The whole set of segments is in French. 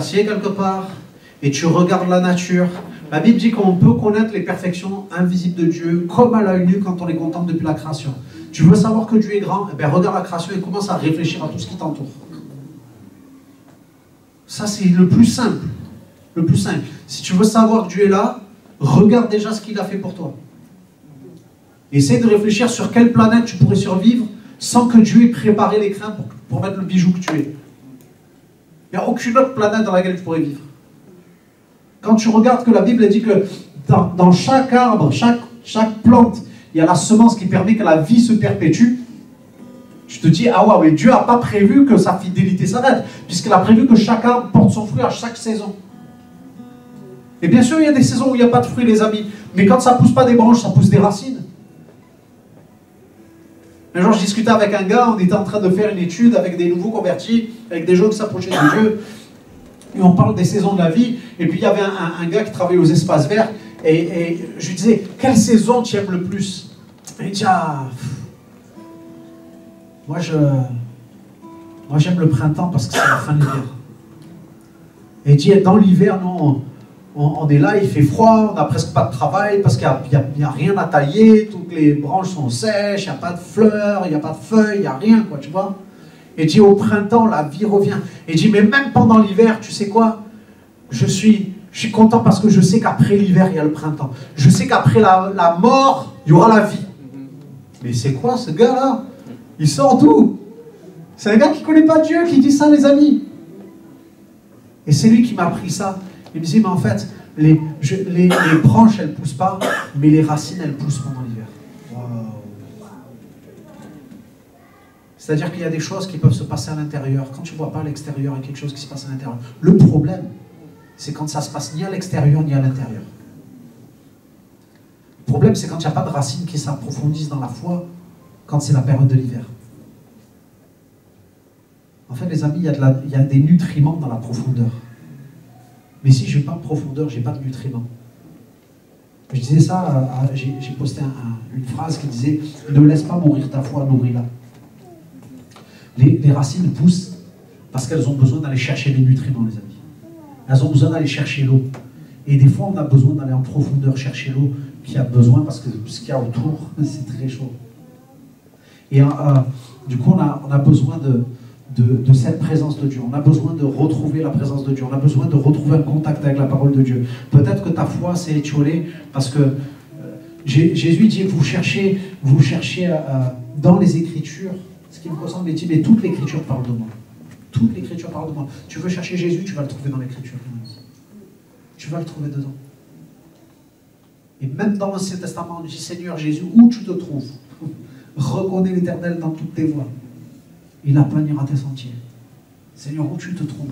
assis quelque part et tu regardes la nature. La Bible dit qu'on peut connaître les perfections invisibles de Dieu comme à l'œil nu quand on les contemple depuis la création. Tu veux savoir que Dieu est grand? Eh bien, regarde la création et commence à réfléchir à tout ce qui t'entoure. Ça, c'est le plus simple. Le plus simple. Si tu veux savoir que Dieu est là, regarde déjà ce qu'il a fait pour toi. Essaye de réfléchir sur quelle planète tu pourrais survivre sans que Dieu ait préparé les crins pour mettre le bijou que tu es. Il n'y a aucune autre planète dans laquelle tu pourrais vivre. Quand tu regardes que la Bible dit que dans chaque arbre, chaque plante, il y a la semence qui permet que la vie se perpétue, tu te dis, ah ouais, mais Dieu n'a pas prévu que sa fidélité s'arrête, puisqu'il a prévu que chaque arbre porte son fruit à chaque saison. Et bien sûr, il y a des saisons où il n'y a pas de fruits, les amis, mais quand ça ne pousse pas des branches, ça pousse des racines. Un jour, je discutais avec un gars, on était en train de faire une étude avec des nouveaux convertis, avec des gens qui s'approchaient de Dieu, et on parle des saisons de la vie, et puis il y avait un gars qui travaillait aux espaces verts, et je lui disais, quelle saison tu aimes le plus? Et il dit, moi j'aime le printemps parce que c'est la fin de l'hiver. Et il dit, dans l'hiver, non, on est là, il fait froid, on n'a presque pas de travail parce qu'il n'y a rien à tailler, toutes les branches sont sèches, il n'y a pas de fleurs, il n'y a pas de feuilles, il n'y a rien, quoi, tu vois. Et il dit, au printemps, la vie revient. Et il dit, mais même pendant l'hiver, tu sais quoi, je suis content parce que je sais qu'après l'hiver, il y a le printemps. Je sais qu'après la mort, il y aura la vie. Mais c'est quoi ce gars-là? Il sort d'où? C'est un gars qui ne connaît pas Dieu qui dit ça, les amis. Et c'est lui qui m'a appris ça. Il me dit, mais en fait, les branches, elles ne poussent pas, mais les racines, elles poussent pendant l'hiver. Wow. C'est-à-dire qu'il y a des choses qui peuvent se passer à l'intérieur. Quand tu ne vois pas à l'extérieur, il y a quelque chose qui se passe à l'intérieur. Le problème, c'est quand ça ne se passe ni à l'extérieur, ni à l'intérieur. Le problème, c'est quand il n'y a pas de racines qui s'approfondissent dans la foi, quand c'est la période de l'hiver. En fait, les amis, il y a des nutriments dans la profondeur. Mais si je n'ai pas de profondeur, je n'ai pas de nutriments. Je disais ça, j'ai posté une phrase qui disait « Ne laisse pas mourir ta foi, nourris-la ». Les racines poussent parce qu'elles ont besoin d'aller chercher les nutriments, les amis. Elles ont besoin d'aller chercher l'eau. Et des fois, on a besoin d'aller en profondeur chercher l'eau qu'il y a besoin parce que ce qu'il y a autour, c'est très chaud. Et du coup, on a besoin de cette présence de Dieu. On a besoin de retrouver la présence de Dieu. On a besoin de retrouver un contact avec la parole de Dieu. Peut-être que ta foi s'est étiolée parce que Jésus dit, vous cherchez dans les Écritures, ce qui me ressemble, il dit, mais toute l'Écriture parle de moi. Toute l'Écriture parle de moi. Tu veux chercher Jésus, tu vas le trouver dans l'Écriture. Tu vas le trouver dedans. Et même dans l'Ancien Testament, on dit, Seigneur Jésus, où tu te trouves? Reconnais l'Éternel dans toutes tes voies. Il aplanira tes sentiers. Seigneur, où tu te trouves?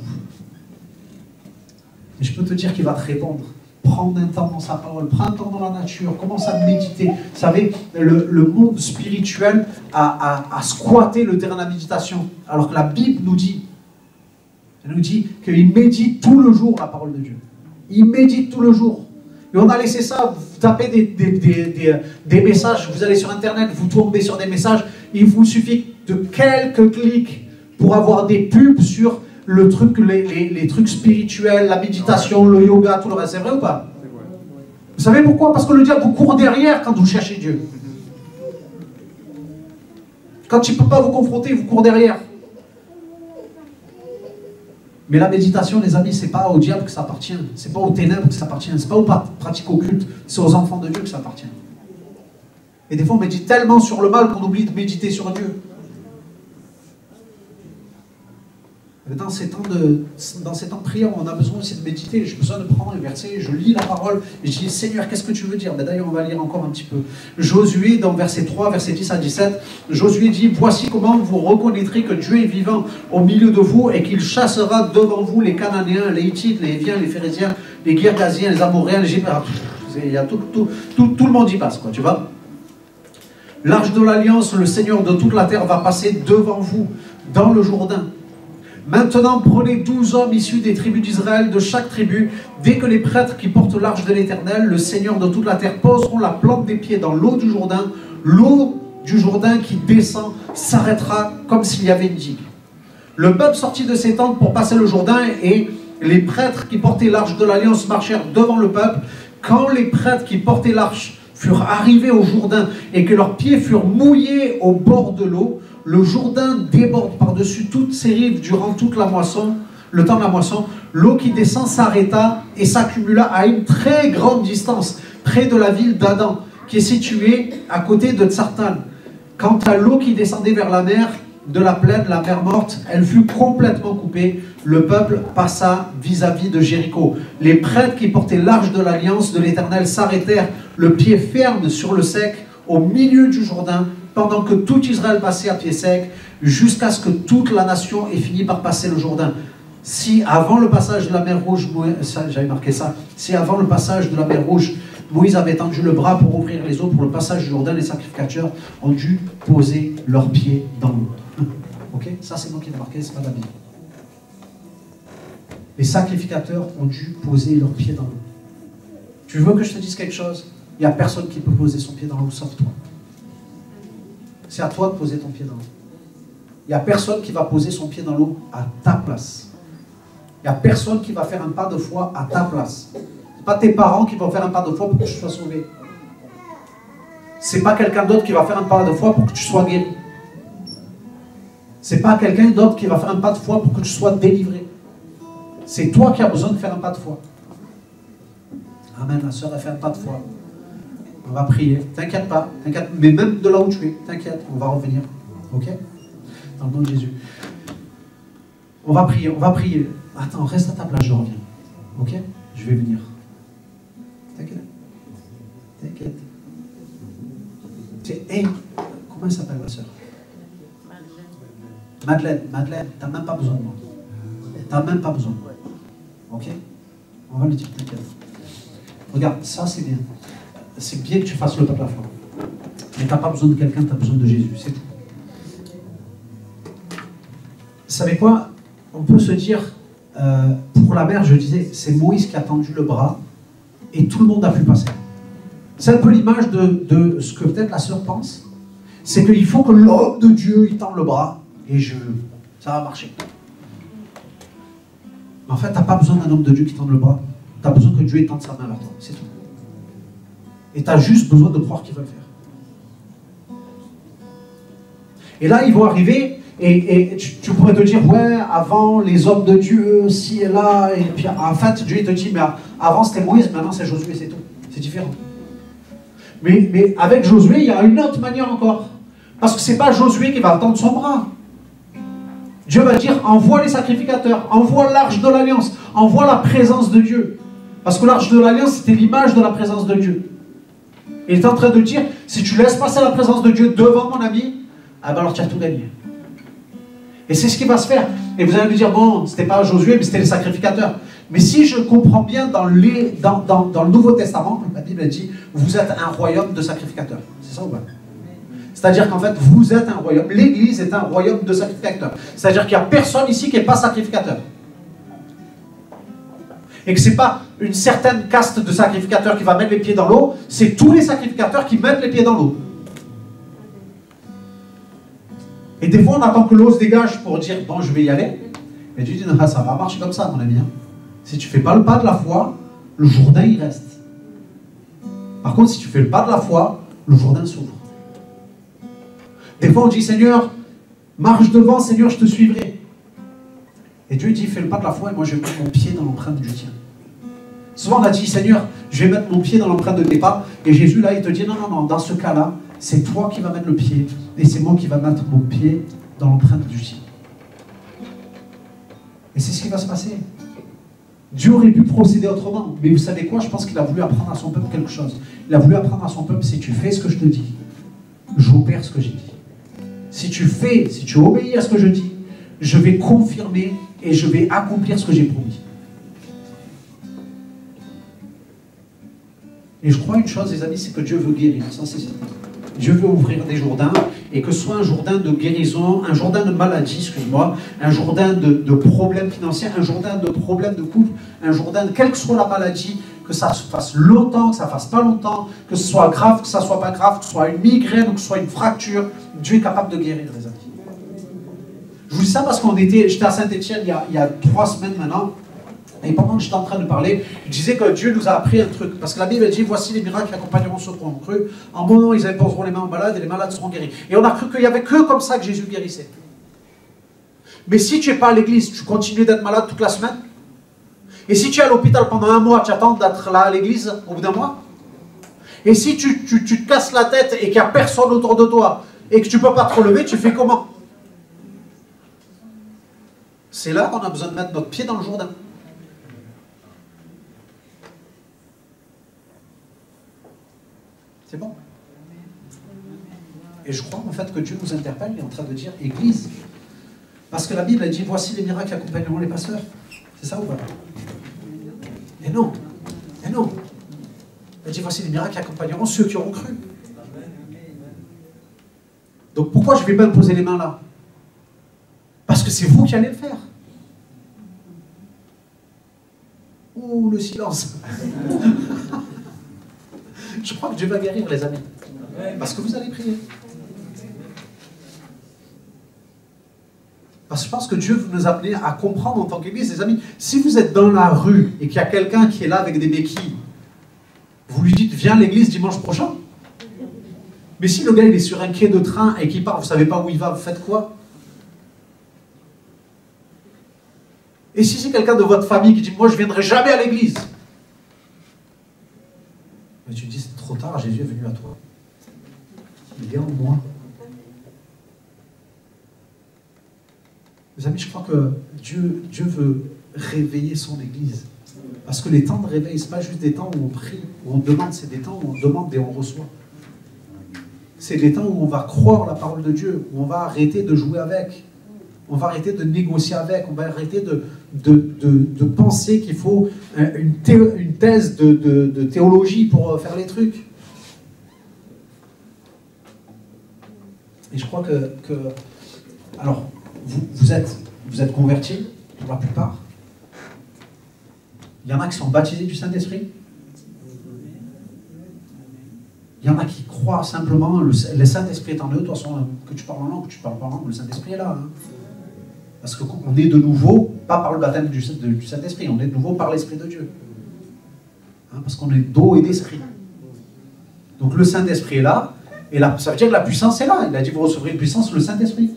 Et je peux te dire qu'il va te répondre. Prends un temps dans sa parole, prends un temps dans la nature, commence à méditer. Vous savez, le monde spirituel a squatté le terrain de la méditation. Alors que la Bible nous dit, elle nous dit qu'il médite tout le jour la parole de Dieu. Il médite tout le jour. Et on a laissé ça, vous tapez des messages, vous allez sur Internet, vous tombez sur des messages, il vous suffit de quelques clics pour avoir des pubs sur le truc, les trucs spirituels, la méditation, le yoga, tout le reste. C'est vrai ou pas? Vous savez pourquoi? Parce que le diable vous court derrière quand vous cherchez Dieu. Quand il ne peut pas vous confronter, il vous court derrière. Mais la méditation, les amis, ce n'est pas au diable que ça appartient. Ce n'est pas aux ténèbres que ça appartient. Ce n'est pas aux pratiques occultes. C'est aux enfants de Dieu que ça appartient. Et des fois, on médite tellement sur le mal qu'on oublie de méditer sur Dieu. Dans ces temps de prière, on a besoin aussi de méditer. J'ai besoin de prendre les versets, je lis la parole, et je dis, Seigneur, qu'est-ce que tu veux dire? D'ailleurs, on va lire encore un petit peu. Josué, dans verset 3, verset 10 à 17, Josué dit, voici comment vous reconnaîtrez que Dieu est vivant au milieu de vous, et qu'il chassera devant vous les Cananéens, les Hittites, les Héviens, les Phéréziens, les Girgasiens, les Amoréens, les Gibéens. Il y a tout le monde y passe, quoi, tu vois. L'arche de l'Alliance, le Seigneur de toute la terre va passer devant vous, dans le Jourdain. Maintenant, prenez 12 hommes issus des tribus d'Israël, de chaque tribu. Dès que les prêtres qui portent l'arche de l'Éternel, le Seigneur de toute la terre, poseront la plante des pieds dans l'eau du Jourdain, l'eau du Jourdain qui descend s'arrêtera comme s'il y avait une digue. Le peuple sortit de ses tentes pour passer le Jourdain et les prêtres qui portaient l'arche de l'Alliance marchèrent devant le peuple. Quand les prêtres qui portaient l'arche furent arrivés au Jourdain et que leurs pieds furent mouillés au bord de l'eau, le Jourdain déborde par-dessus toutes ses rives durant toute la moisson, le temps de la moisson. L'eau qui descend s'arrêta et s'accumula à une très grande distance, près de la ville d'Adam, qui est située à côté de Tsartan. Quant à l'eau qui descendait vers la mer, de la plaine, la mer morte, elle fut complètement coupée. Le peuple passa vis-à-vis de Jéricho. Les prêtres qui portaient l'arche de l'Alliance de l'Éternel s'arrêtèrent, le pied ferme sur le sec, au milieu du Jourdain, pendant que tout Israël passait à pied sec, jusqu'à ce que toute la nation ait fini par passer le Jourdain. Si avant le passage de la mer Rouge, j'avais marqué ça, si avant le passage de la mer Rouge, Moïse avait tendu le bras pour ouvrir les eaux pour le passage du Jourdain, les sacrificateurs ont dû poser leurs pieds dans l'eau. Ok? Ça, c'est moi qui l'ai marqué, c'est pas la Bible. Les sacrificateurs ont dû poser leurs pieds dans l'eau. Tu veux que je te dise quelque chose? Il n'y a personne qui peut poser son pied dans l'eau sauf toi. C'est à toi de poser ton pied dans l'eau. Il n'y a personne qui va poser son pied dans l'eau à ta place. Il n'y a personne qui va faire un pas de foi à ta place. Ce n'est pas tes parents qui vont faire un pas de foi pour que tu sois sauvé. Ce n'est pas quelqu'un d'autre qui va faire un pas de foi pour que tu sois guéri. Ce n'est pas quelqu'un d'autre qui va faire un pas de foi pour que tu sois délivré. C'est toi qui as besoin de faire un pas de foi. Amen, la sœur a fait un pas de foi. On va prier. T'inquiète pas, t'inquiète. Mais même de là où tu es, t'inquiète, on va revenir. Ok? Dans le nom de Jésus. On va prier, on va prier. Attends, reste à ta place, je reviens. Ok? Je vais venir. T'inquiète. T'inquiète. Hey, comment elle s'appelle, ma soeur? Madeleine. Madeleine, t'as même pas besoin de moi. T'as même pas besoin de moi. Ok? On va lui dire, t'inquiète. Regarde, ça c'est bien. C'est bien que tu fasses le peuple à foi. Mais t'as pas besoin de quelqu'un, t'as besoin de Jésus, c'est tout. Vous savez quoi? On peut se dire, pour la mer, je disais, c'est Moïse qui a tendu le bras et tout le monde a pu passer. C'est un peu l'image de ce que peut-être la sœur pense. C'est qu'il faut que l'homme de Dieu, il tende le bras et ça va marcher. En fait, tu n'as pas besoin d'un homme de Dieu qui tende le bras. Tu as besoin que Dieu étende sa main vers toi, c'est tout. Et tu as juste besoin de croire qu'il va le faire. Et là, ils vont arriver. Et tu pourrais te dire, ouais, avant, les hommes de Dieu, ci et là, et puis en fait, Dieu te dit, mais avant c'était Moïse, maintenant c'est Josué, c'est tout. C'est différent. Mais avec Josué, il y a une autre manière encore. Parce que ce n'est pas Josué qui va tendre son bras. Dieu va dire, envoie les sacrificateurs, envoie l'arche de l'Alliance, envoie la présence de Dieu. Parce que l'arche de l'Alliance, c'était l'image de la présence de Dieu. Et il est en train de dire, si tu laisses passer la présence de Dieu devant mon ami, ah ben alors tu as tout gagné. Et c'est ce qui va se faire. Et vous allez me dire, bon, c'était pas Josué, mais c'était les sacrificateurs. Mais si je comprends bien dans le Nouveau Testament, la Bible dit, vous êtes un royaume de sacrificateurs. C'est ça ou pas? C'est-à-dire qu'en fait, vous êtes un royaume. L'Église est un royaume de sacrificateurs. C'est-à-dire qu'il n'y a personne ici qui n'est pas sacrificateur. Et que ce n'est pas une certaine caste de sacrificateurs qui va mettre les pieds dans l'eau, c'est tous les sacrificateurs qui mettent les pieds dans l'eau. Et des fois, on attend que l'eau se dégage pour dire, bon, je vais y aller. Mais Dieu dit, non, ça va marcher comme ça, mon ami. Si tu ne fais pas le pas de la foi, le Jourdain, il reste. Par contre, si tu fais le pas de la foi, le Jourdain s'ouvre. Des fois, on dit, Seigneur, marche devant, Seigneur, je te suivrai. Et Dieu dit, fais le pas de la foi, et moi, je vais mettre mon pied dans l'empreinte du tien. Souvent, on a dit, Seigneur, je vais mettre mon pied dans l'empreinte de tes pas. Et Jésus, là, il te dit, non, non, non, dans ce cas-là, c'est toi qui vas mettre le pied, et c'est moi qui va mettre mon pied dans l'empreinte du tien. Et c'est ce qui va se passer. Dieu aurait pu procéder autrement, mais vous savez quoi? Je pense qu'il a voulu apprendre à son peuple quelque chose. Il a voulu apprendre à son peuple, si tu fais ce que je te dis, j'opère ce que j'ai dit. Si tu obéis à ce que je dis, je vais confirmer et je vais accomplir ce que j'ai promis. Et je crois une chose, les amis, c'est que Dieu veut guérir. Ça, c'est certain. Dieu veut ouvrir des Jourdains, et que ce soit un Jourdain de guérison, un Jourdain de maladie, excuse-moi, un Jourdain de problèmes financiers, un Jourdain de problèmes de couple, un Jourdain de quelle que soit la maladie, que ça se fasse longtemps, que ça ne fasse pas longtemps, que ce soit grave, que ça ne soit pas grave, que ce soit une migraine ou que ce soit une fracture, Dieu est capable de guérir, les amis. Je vous dis ça parce j'étais à Saint-Étienne il y a 3 semaines maintenant, Et pendant que j'étais en train de parler, je disais que Dieu nous a appris un truc. Parce que la Bible dit, voici les miracles qui accompagneront ceux qui ont cru. En mon nom, ils imposeront les mains aux malades et les malades seront guéris. Et on a cru qu'il n'y avait que comme ça que Jésus guérissait. Mais si tu n'es pas à l'église, tu continues d'être malade toute la semaine. Et si tu es à l'hôpital pendant un mois, tu attends d'être là à l'église au bout d'un mois. Et si tu te casses la tête et qu'il n'y a personne autour de toi et que tu ne peux pas te relever, tu fais comment? C'est là qu'on a besoin de mettre notre pied dans le Jourdain. C'est bon. Et je crois en fait que Dieu nous interpelle, il est en train de dire Église. Parce que la Bible a dit voici les miracles qui accompagneront les pasteurs. C'est ça ou pas? Et non. Et non. Elle dit voici les miracles qui accompagneront ceux qui auront cru. Donc pourquoi je ne vais pas me poser les mains là? Parce que c'est vous qui allez le faire. Ouh, le silence. Je crois que Dieu va guérir, les amis. Parce que vous allez prier. Parce que je pense que Dieu veut nous amener à comprendre en tant qu'Église, les amis. Si vous êtes dans la rue et qu'il y a quelqu'un qui est là avec des béquilles, vous lui dites, viens à l'église dimanche prochain. Mais si le gars il est sur un quai de train et qu'il part, vous ne savez pas où il va, vous faites quoi? Et si c'est quelqu'un de votre famille qui dit, moi je ne viendrai jamais à l'église. Mais tu dis, c'est trop tard, Jésus est venu à toi. Il est en moi. Mes amis, je crois que Dieu veut réveiller son Église. Parce que les temps de réveil, ce n'est pas juste des temps où on prie, où on demande, c'est des temps où on demande et on reçoit. C'est des temps où on va croire la parole de Dieu, où on va arrêter de jouer avec, on va arrêter de négocier avec, on va arrêter de penser qu'il faut une thèse de théologie pour faire les trucs. Et je crois que alors, vous êtes convertis, pour la plupart. Il y en a qui sont baptisés du Saint-Esprit. Il y en a qui croient simplement, le Saint-Esprit est en eux, de toute façon, que tu parles en langue, que tu parles pas en langue, le Saint-Esprit est là. Hein. Parce qu'on est de nouveau, pas par le baptême du Saint-Esprit, on est de nouveau par l'Esprit de Dieu. Hein, parce qu'on est d'eau et d'esprit. Donc le Saint-Esprit est là, et là, ça veut dire que la puissance est là. Il a dit, vous recevrez une puissance, le Saint-Esprit.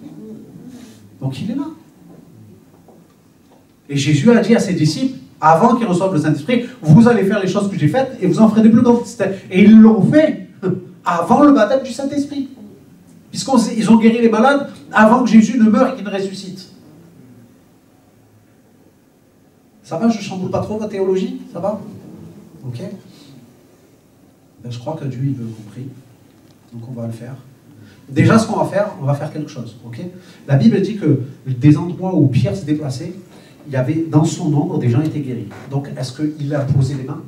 Donc il est là. Et Jésus a dit à ses disciples, avant qu'ils reçoivent le Saint-Esprit, vous allez faire les choses que j'ai faites et vous en ferez des plus grandes. Et ils l'ont fait avant le baptême du Saint-Esprit. Puisqu'ils ont guéri les malades avant que Jésus ne meure et qu'il ne ressuscite. Ça va, je ne chamboule pas trop votre théologie? Ça va? Ok? Ben, je crois que Dieu il veut qu'on prie. Donc on va le faire. Déjà, ce qu'on va faire quelque chose. Okay, la Bible dit que des endroits où Pierre se déplaçait, il y avait dans son ombre des gens étaient guéris. Donc, est-ce qu'il a posé les mains?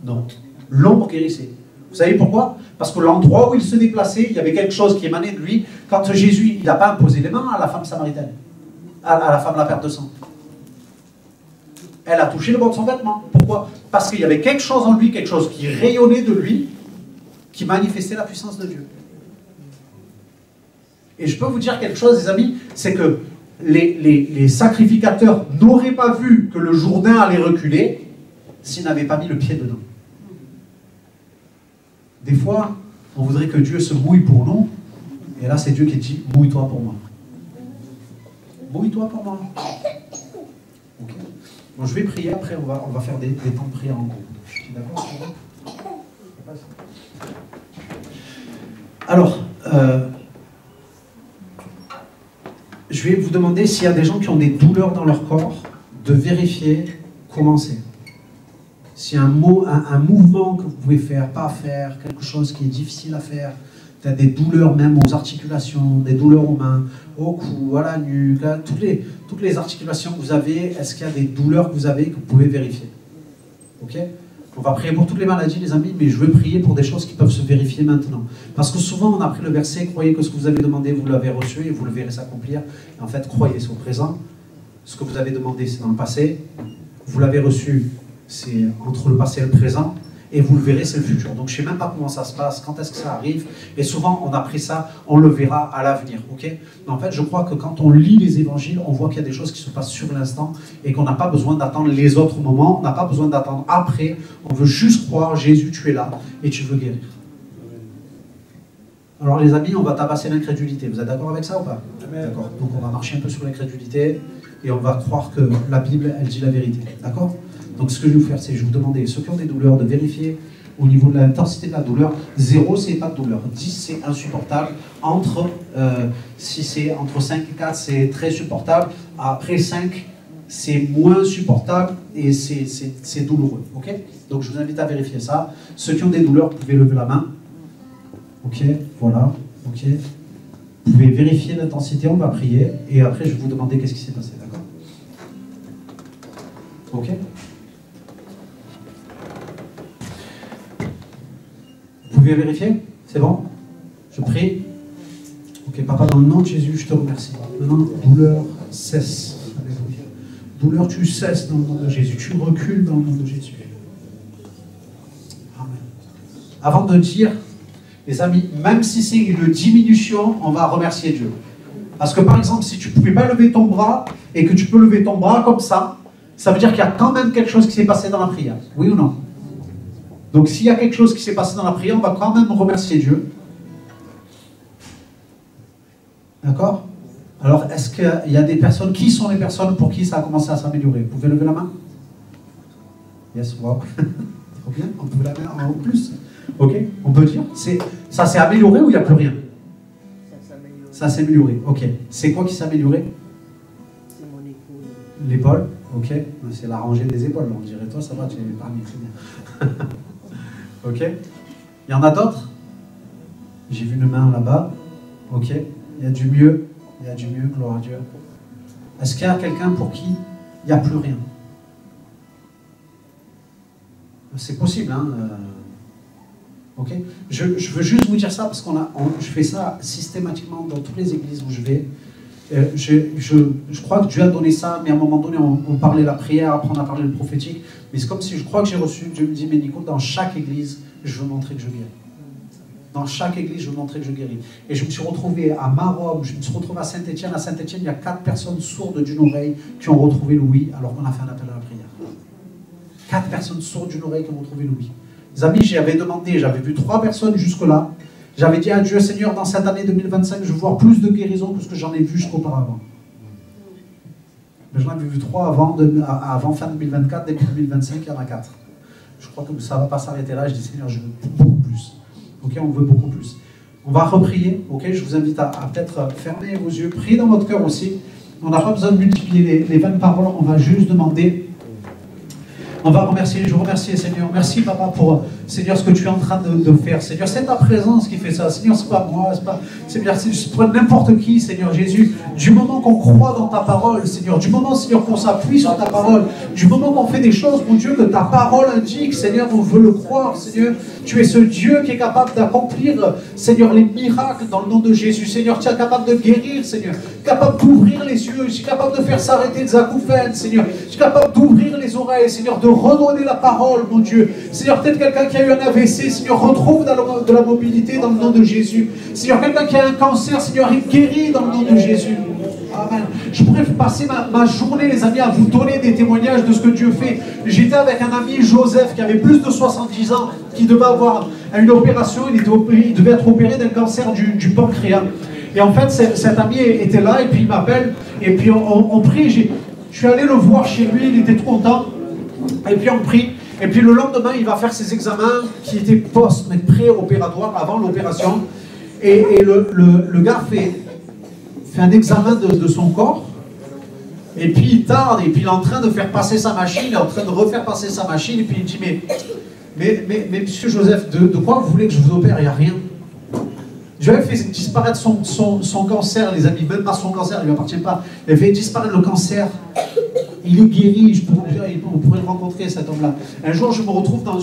Non. L'ombre guérissait. Vous savez pourquoi? Parce que l'endroit où il se déplaçait, il y avait quelque chose qui émanait de lui. Quand Jésus, il n'a pas imposé les mains à la femme samaritaine, à la femme de la perte de sang. Elle a touché le bord de son vêtement. Pourquoi? Parce qu'il y avait quelque chose en lui, quelque chose qui rayonnait de lui, qui manifestait la puissance de Dieu. Et je peux vous dire quelque chose, les amis, c'est que les sacrificateurs n'auraient pas vu que le Jourdain allait reculer s'ils n'avaient pas mis le pied dedans. Des fois, on voudrait que Dieu se mouille pour nous, et là c'est Dieu qui dit, mouille-toi pour moi. Mouille-toi pour moi. Okay. Bon, je vais prier, après on va faire des temps de prière en groupe. D'accord? Alors, je vais vous demander s'il y a des gens qui ont des douleurs dans leur corps, de vérifier comment c'est. S'il y a un mouvement que vous pouvez faire, pas faire, quelque chose qui est difficile à faire, tu as des douleurs même aux articulations, des douleurs aux mains, au cou, à la nuque, à toutes les articulations que vous avez, est-ce qu'il y a des douleurs que vous avez que vous pouvez vérifier? Ok? On va prier pour toutes les maladies, les amis, mais je veux prier pour des choses qui peuvent se vérifier maintenant. Parce que souvent, on a pris le verset, croyez que ce que vous avez demandé, vous l'avez reçu et vous le verrez s'accomplir. Et en fait, croyez, c'est au présent. Ce que vous avez demandé, c'est dans le passé. Vous l'avez reçu, c'est entre le passé et le présent. et vous le verrez, c'est le futur. Donc je ne sais même pas comment ça se passe, quand est-ce que ça arrive, et souvent on a pris ça, on le verra à l'avenir, ok? Mais en fait, je crois que quand on lit les évangiles, on voit qu'il y a des choses qui se passent sur l'instant, et qu'on n'a pas besoin d'attendre les autres moments, on n'a pas besoin d'attendre après, on veut juste croire, Jésus, tu es là, et tu veux guérir. Alors les amis, on va tabasser l'incrédulité, vous êtes d'accord avec ça ou pas? D'accord, donc on va marcher un peu sur l'incrédulité, et on va croire que la Bible, elle dit la vérité, d'accord? Donc ce que je vais vous faire, c'est je vais vous demander, ceux qui ont des douleurs, de vérifier au niveau de l'intensité de la douleur. 0, c'est pas de douleur. 10, c'est insupportable. Si c'est entre 5 et 4, c'est très supportable. Après 5, c'est moins supportable et c'est douloureux. Ok? Donc je vous invite à vérifier ça. Ceux qui ont des douleurs, vous pouvez lever la main. Ok? Voilà. Ok? Vous pouvez vérifier l'intensité, on va prier. Et après, je vais vous demander qu'est-ce qui s'est passé. D'accord? Ok? Vous pouvez vérifier? C'est bon? Je prie. Ok, Papa, dans le nom de Jésus, je te remercie. Maintenant, douleur cesse. Alléluia. Douleur, tu cesses dans le nom de Jésus. Tu recules dans le nom de Jésus. Amen. Avant de dire, les amis, même si c'est une diminution, on va remercier Dieu. Parce que par exemple, si tu ne pouvais pas lever ton bras et que tu peux lever ton bras comme ça veut dire qu'il y a quand même quelque chose qui s'est passé dans la prière. Oui ou non? Donc s'il y a quelque chose qui s'est passé dans la prière, on va quand même remercier Dieu. D'accord? Alors, est-ce qu'il y a des personnes, qui sont les personnes pour qui ça a commencé à s'améliorer? Vous pouvez lever la main? Yes, wow. Trop bien, on peut la main en plus. Ok, on peut dire, ça s'est amélioré ou il n'y a plus rien? Ça s'est amélioré, ok. C'est quoi qui s'est amélioré? C'est mon épaule. L'épaule, ok. C'est la rangée des épaules, on dirait. Toi, ça va, tu es parmi très bien. Ok. Il y en a d'autres? J'ai vu une main là-bas. Ok. Il y a du mieux. Il y a du mieux, gloire à Dieu. Est-ce qu'il y a quelqu'un pour qui il n'y a plus rien? C'est possible, hein? Ok. Je veux juste vous dire ça parce je fais ça systématiquement dans toutes les églises où je vais. Je crois que Dieu a donné ça, mais à un moment donné, on parlait la prière, après on a parlé le prophétique. Mais c'est comme si je crois que j'ai reçu, Dieu me dit, mais Nico, dans chaque église, je veux montrer que je guéris. Dans chaque église, je veux montrer que je guéris. Et je me suis retrouvé à Maroc, je me suis retrouvé à Saint-Étienne. À Saint-Étienne, il y a 4 personnes sourdes d'une oreille qui ont retrouvé l'ouïe alors qu'on a fait un appel à la prière. 4 personnes sourdes d'une oreille qui ont retrouvé l'ouïe. Les amis, j'avais demandé, j'avais vu 3 personnes jusque-là. J'avais dit à Dieu, Seigneur, dans cette année 2025, je veux voir plus de guérison que ce que j'en ai vu jusqu'auparavant. Mais j'en avais vu 3 avant fin 2024, début 2025, il y en a 4. Je crois que ça ne va pas s'arrêter là. Je dis, Seigneur, je veux beaucoup plus. Ok, on veut beaucoup plus. On va reprier. Ok, je vous invite à peut-être fermer vos yeux. Priez dans votre cœur aussi. On n'a pas besoin de multiplier les 20 paroles. On va juste demander. On va remercier, je vous remercie Seigneur. Merci Papa pour, Seigneur, ce que tu es en train de faire. Seigneur, c'est ta présence qui fait ça. Seigneur, c'est pas moi, Seigneur, c'est pour n'importe qui, Seigneur Jésus. Du moment qu'on croit dans ta parole, Seigneur, du moment, Seigneur, qu'on s'appuie sur ta parole, du moment qu'on fait des choses, mon Dieu, que ta parole indique, Seigneur, on veut le croire, Seigneur. Tu es ce Dieu qui est capable d'accomplir, Seigneur, les miracles dans le nom de Jésus. Seigneur, tu es capable de guérir, Seigneur. Capable d'ouvrir les yeux. Je suis capable de faire s'arrêter des acouphènes, Seigneur. Je suis capable d'ouvrir les oreilles, Seigneur, de redonner la parole, mon Dieu. Seigneur, peut-être quelqu'un qui a eu un AVC, Seigneur, retrouve de la mobilité dans le nom de Jésus. Seigneur, quelqu'un qui a un cancer, Seigneur, il guérit dans le nom de Jésus. Amen. Je pourrais passer ma journée, les amis, à vous donner des témoignages de ce que Dieu fait. J'étais avec un ami, Joseph, qui avait plus de 70 ans, qui devait avoir une opération. Il devait être opéré d'un cancer du pancréas. Et en fait, cet ami était là, et puis il m'appelle, et puis on prie. Je suis allé le voir chez lui, il était trop content. Et puis on prie. Et puis le lendemain, il va faire ses examens qui étaient post, mais pré-opératoires, avant l'opération. Et le gars fait un examen de son corps. Et puis il tarde, et puis il est en train de faire passer sa machine, il est en train de refaire passer sa machine. Et puis il dit, mais monsieur Joseph, de quoi vous voulez que je vous opère? Il n'y a rien. Dieu avait fait disparaître son cancer, les amis, même pas son cancer, il ne lui appartient pas. Il a fait disparaître le cancer. Il est guéri, on pourrait le rencontrer, cet homme-là. Un jour, je me retrouve dans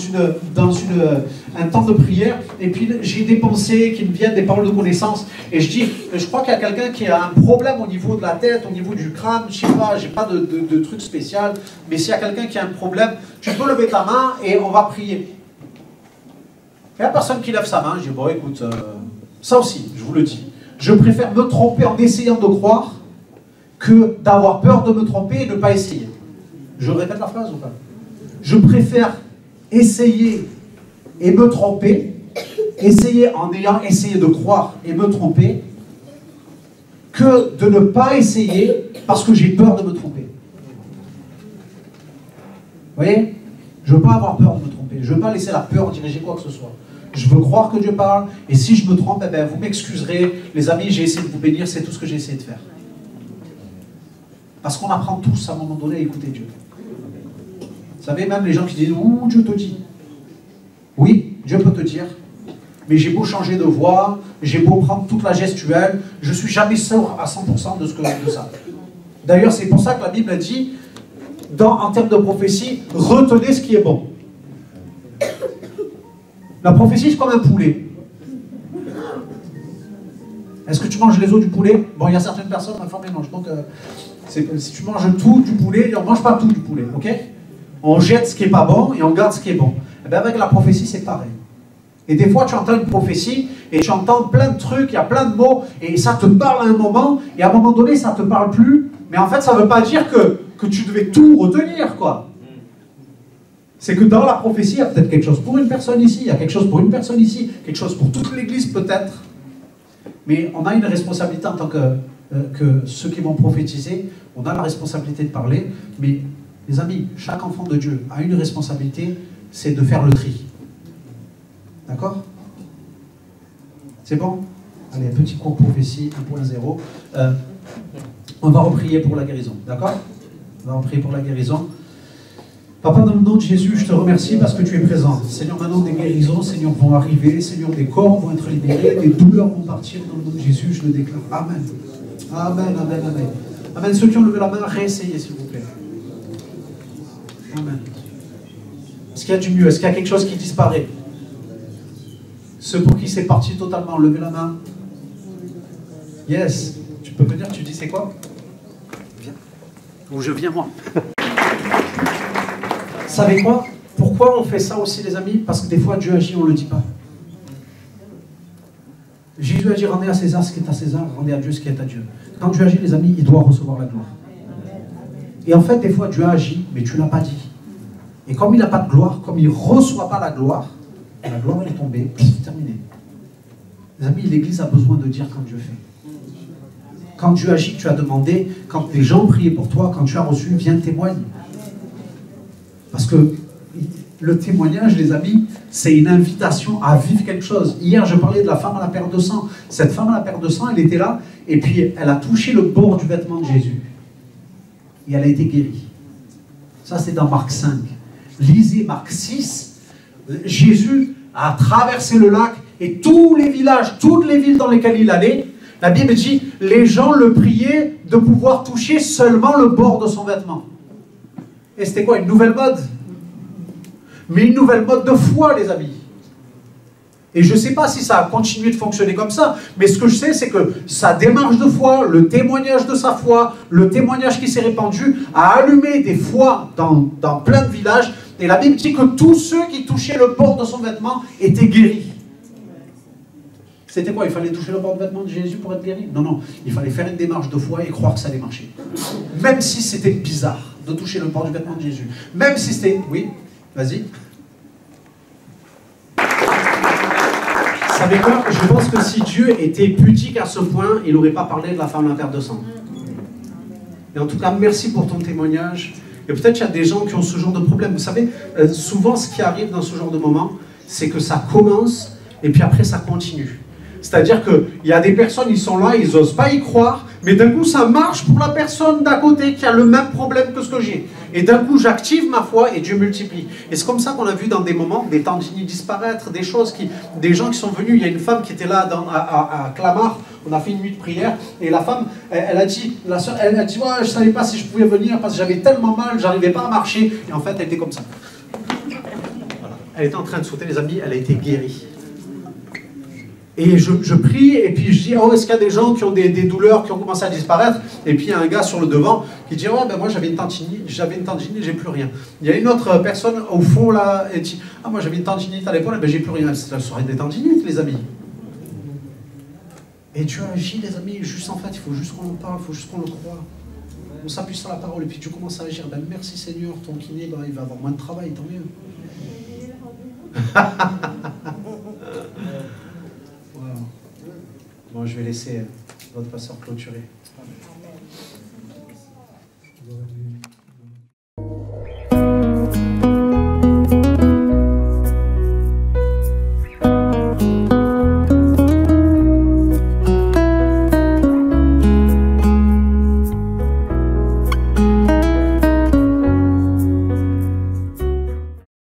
un temps de prière, et puis j'ai des pensées qui me viennent, des paroles de connaissance, et je dis, je crois qu'il y a quelqu'un qui a un problème au niveau de la tête, au niveau du crâne, je ne sais pas, j'ai pas de truc spécial, mais s'il y a quelqu'un qui a un problème, tu peux lever ta main et on va prier. Il n'y a personne qui lève sa main. Je dis, bon, écoute, ça aussi, je vous le dis. Je préfère me tromper en essayant de croire que d'avoir peur de me tromper et de ne pas essayer. Je répète la phrase ou pas? Je préfère essayer et me tromper, essayer en ayant essayé de croire et me tromper, que de ne pas essayer parce que j'ai peur de me tromper. Vous voyez? Je ne veux pas avoir peur de me tromper. Je ne veux pas laisser la peur diriger quoi que ce soit. Je veux croire que Dieu parle, et si je me trompe, eh bien, vous m'excuserez. Les amis, j'ai essayé de vous bénir, c'est tout ce que j'ai essayé de faire. Parce qu'on apprend tous à un moment donné à écouter Dieu. Vous savez, même les gens qui disent « Ouh, Dieu te dit ». Oui, Dieu peut te dire, mais j'ai beau changer de voix, j'ai beau prendre toute la gestuelle, je ne suis jamais sûr à 100% de ça. D'ailleurs, c'est pour ça que la Bible a dit, en termes de prophétie, retenez ce qui est bon. La prophétie, c'est comme un poulet. Est-ce que tu manges les os du poulet? Bon, il y a certaines personnes, ma femme les mange. Donc, si tu manges tout du poulet, on ne mange pas tout du poulet, ok? On jette ce qui n'est pas bon et on garde ce qui est bon. Et bien avec la prophétie, c'est pareil. Et des fois, tu entends une prophétie et tu entends plein de trucs, il y a plein de mots, et ça te parle à un moment, et à un moment donné, ça ne te parle plus. Mais en fait, ça ne veut pas dire que tu devais tout retenir, quoi. C'est que dans la prophétie, il y a peut-être quelque chose pour une personne ici, il y a quelque chose pour une personne ici, quelque chose pour toute l'Église peut-être. Mais on a une responsabilité en tant que ceux qui vont prophétiser, on a la responsabilité de parler, mais les amis, chaque enfant de Dieu a une responsabilité, c'est de faire le tri. D'accord? C'est bon? Allez, petit cours prophétie 1.0. On va reprier pour la guérison, d'accord? On va reprier pour la guérison. Papa, dans le nom de Jésus, je te remercie parce que tu es présent. Seigneur, maintenant des guérisons, Seigneur, vont arriver. Seigneur, des corps vont être libérés, des douleurs vont partir. Dans le nom de Jésus, je le déclare. Amen. Amen, amen, amen. Amen. Ceux qui ont levé la main, réessayez, s'il vous plaît. Amen. Est-ce qu'il y a du mieux? Est-ce qu'il y a quelque chose qui disparaît? Ceux pour qui c'est parti totalement, levez la main. Yes. Tu peux venir, tu dis c'est quoi? Viens. Ou je viens moi. Vous savez quoi? Pourquoi on fait ça aussi, les amis? Parce que des fois, Dieu agit, on ne le dit pas. Jésus a dit, rendez à César ce qui est à César, rendez à Dieu ce qui est àEu. Quand Dieu agit, les amis, il doit recevoir la gloire. Et en fait, des fois, Dieu agit, mais tu ne l'as pas dit. Et comme il n'a pas de gloire, comme il ne reçoit pas la gloire est tombée, c'est terminé. Les amis, l'Église a besoin de dire quand Dieu fait. Quand Dieu agit, tu as demandé, quand les gens priaient pour toi, quand tu as reçu, viens témoigner. Parce que le témoignage, les amis, c'est une invitation à vivre quelque chose. Hier, je parlais de la femme à la perte de sang. Cette femme à la perte de sang, elle était là, et puis elle a touché le bord du vêtement de Jésus. Et elle a été guérie. Ça, c'est dans Marc 5. Lisez Marc 6. Jésus a traversé le lac, et tous les villages, toutes les villes dans lesquelles il allait, la Bible dit, les gens le priaient de pouvoir toucher seulement le bord de son vêtement. Et c'était quoi? Une nouvelle mode? Mais une nouvelle mode de foi, les amis. Et je ne sais pas si ça a continué de fonctionner comme ça, mais ce que je sais, c'est que sa démarche de foi, le témoignage de sa foi, le témoignage qui s'est répandu, a allumé des foi dans plein de villages. Et la Bible dit que tous ceux qui touchaient le bord de son vêtement étaient guéris. C'était quoi? Il fallait toucher le bord de vêtement de Jésus pour être guéri? Non, non. Il fallait faire une démarche de foi et croire que ça allait marcher. Même si c'était bizarre de toucher le bord du vêtement de Jésus. Même si c'était... Oui, vas-y. Vous savez quoi? Je pense que si Dieu était pudique à ce point, il n'aurait pas parlé de la femme à la perte de sang. Et en tout cas, merci pour ton témoignage. Et peut-être qu'il y a des gens qui ont ce genre de problème. Vous savez, souvent ce qui arrive dans ce genre de moment, c'est que ça commence et puis après ça continue. C'est-à-dire qu'il y a des personnes, ils sont là, ils n'osent pas y croire, mais d'un coup ça marche pour la personne d'à côté qui a le même problème que ce que j'ai. Et d'un coup j'active ma foi et Dieu multiplie. Et c'est comme ça qu'on a vu dans des moments des tendinites disparaître, des choses des gens qui sont venus. Il y a une femme qui était là à Clamart, on a fait une nuit de prière, et la femme, elle a dit, ouais, je ne savais pas si je pouvais venir parce que j'avais tellement mal, j'arrivais pas à marcher. Et en fait elle était comme ça. Voilà. Elle était en train de sauter, les amis, elle a été guérie. Et je prie, et puis je dis, oh, est-ce qu'il y a des gens qui ont des douleurs qui ont commencé à disparaître? Et puis il y a un gars sur le devant qui dit, ouais, ben moi j'avais une tendinite, j'ai plus rien. Il y a une autre personne au fond là, et dit, ah, moi j'avais une tendinite à l'épaule, ben j'ai plus rien. C'est la soirée des tendinites, les amis. Et Dieu agit, les amis, juste en fait, il faut juste qu'on en parle, il faut juste qu'on le croie. On s'appuie sur la parole, et puis tu commences à agir, ben merci Seigneur, ton kiné, ben, il va avoir moins de travail, tant mieux. Wow. Bon, je vais laisser votre pasteur clôturer.